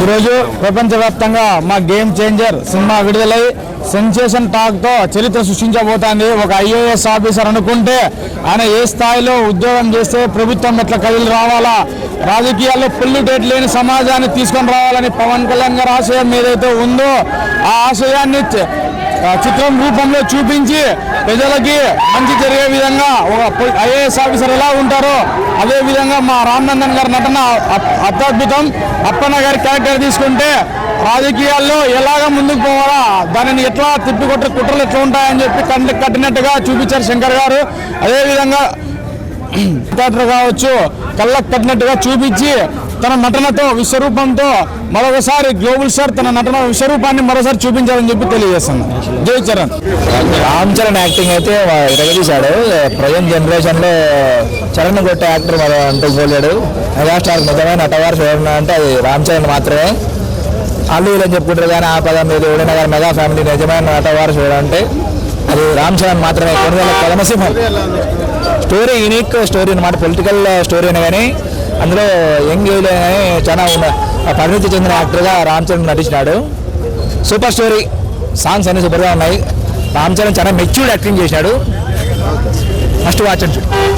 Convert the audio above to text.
ఈరోజు ప్రపంచవ్యాప్తంగా మా గేమ్ చేంజర్ సినిమా విడుదలై సెన్సేషన్ టాక్తో చరిత్ర సృష్టించబోతోంది. ఒక ఐఏఎస్ ఆఫీసర్ అనుకుంటే ఆయన ఏ స్థాయిలో ఉద్యోగం చేస్తే ప్రభుత్వం ఎట్లా కదిలి రావాలా, రాజకీయాల్లో పొల్యూటెడ్ లేని సమాజాన్ని తీసుకొని రావాలని పవన్ కళ్యాణ్ గారి ఆశయం ఏదైతే ఉందో ఆ ఆశయాన్ని చిత్రం రూపంలో చూపించి ప్రజలకి మంచి జరిగే విధంగా ఒక ఐఏఎస్ ఆఫీసర్ ఎలా ఉంటారో అదే విధంగా మా రామ్నందన్ గారి నటన అత్యద్భుతం. అప్పన్న గారి క్యారెక్టర్ తీసుకుంటే రాజకీయాల్లో ఎలాగ ముందుకు పోవాలా, దానిని ఎట్లా తిప్పికొట్టే కుట్రలు ఎట్లా ఉంటాయని చెప్పి కట్టినట్టుగా చూపించారు శంకర్ గారు. అదేవిధంగా కావచ్చు కళ్ళకు కట్టినట్టుగా చూపించి తన నటనతో విశ్వరూపంతో మరొకసారి గ్లోబల్ స్టార్ తన నటన విశ్వరూపాన్ని మరోసారి చూపించాలని చెప్పి తెలియజేస్తున్నాను. జై చరణ్. రామ్ చరణ్ యాక్టింగ్ అయితే ఎరగదీశాడు. ప్రజెంట్ జనరేషన్లో చరణ్ కొట్టే యాక్టర్ మరి అంటూ పోలేడు. మెగాస్టార్ నిజమైన నటవారు చూడండి అంటే అది రామ్ చరణ్ మాత్రమే. అల్లు అని చెప్పుకుంటారు కానీ ఆ పదం లేదు. ఎవరైనా కానీ మెగా ఫ్యామిలీ నిజమైన నటవారు చూడాలంటే అది రామ్ చరణ్ మాత్రమే. కొన్ని వేల కథమసింహం స్టోరీ యూనిక్ స్టోరీ అనమాట. పొలిటికల్ స్టోరీ అయినా కానీ అందులో యంగ్ ఏజ్లో కానీ చాలా పరిణితి చెందిన యాక్టర్గా రామ్ చరణ్ నటించినాడు. సూపర్ స్టోరీ, సాంగ్స్ అన్నీ సూపర్గా ఉన్నాయి. రామ్ చరణ్ చాలా మెచ్యూర్డ్ యాక్టింగ్ చేసినాడు. First watch and